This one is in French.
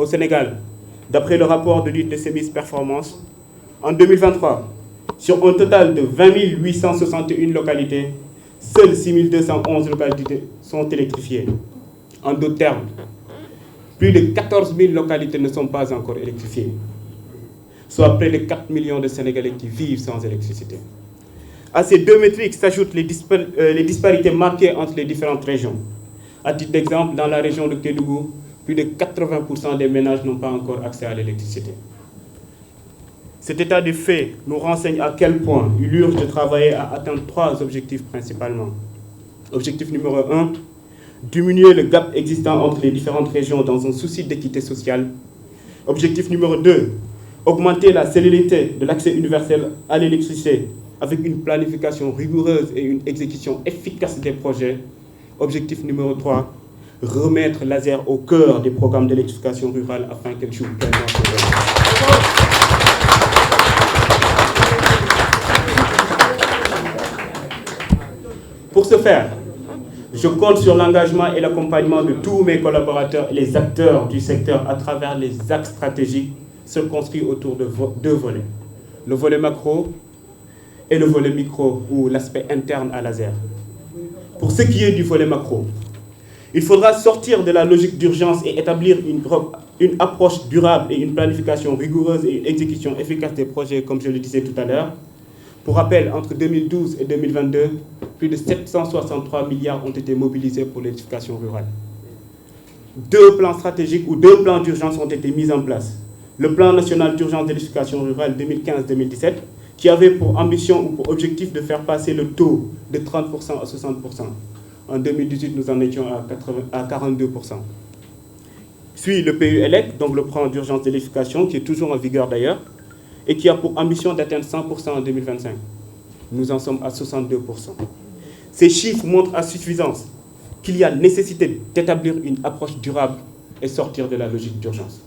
Au Sénégal, d'après le rapport de lutte de Sémis Performance, en 2023, sur un total de 20 861 localités, seules 6 211 localités sont électrifiées. En d'autres termes, plus de 14 000 localités ne sont pas encore électrifiées, soit près de 4 millions de Sénégalais qui vivent sans électricité. À ces deux métriques s'ajoutent les disparités marquées entre les différentes régions. À titre d'exemple, dans la région de Kédougou, plus de 80% des ménages n'ont pas encore accès à l'électricité. Cet état de fait nous renseigne à quel point il urge de travailler à atteindre 3 objectifs principalement. Objectif numéro 1, diminuer le gap existant entre les différentes régions dans un souci d'équité sociale. Objectif numéro 2, augmenter la célérité de l'accès universel à l'électricité avec une planification rigoureuse et une exécution efficace des projets. Objectif numéro 3, remettre l'ASER au cœur des programmes d'électrification rurale afin qu'elle joue pleinement son rôle. Pour ce faire, je compte sur l'engagement et l'accompagnement de tous mes collaborateurs et les acteurs du secteur à travers les axes stratégiques circonscrits autour de 2 volets. Le volet macro et le volet micro, ou l'aspect interne à l'ASER. Pour ce qui est du volet macro, il faudra sortir de la logique d'urgence et établir une approche durable et une planification rigoureuse et une exécution efficace des projets, comme je le disais tout à l'heure. Pour rappel, entre 2012 et 2022, plus de 763 milliards ont été mobilisés pour l'électrification rurale. 2 plans stratégiques ou 2 plans d'urgence ont été mis en place. Le plan national d'urgence d'électrification rurale 2015-2017, qui avait pour ambition ou pour objectif de faire passer le taux de 30% à 60%. En 2018, nous en étions à 42%. Suit le PUELEC, donc le plan d'urgence d'électrification, qui est toujours en vigueur d'ailleurs, et qui a pour ambition d'atteindre 100% en 2025. Nous en sommes à 62%. Ces chiffres montrent à suffisance qu'il y a nécessité d'établir une approche durable et sortir de la logique d'urgence.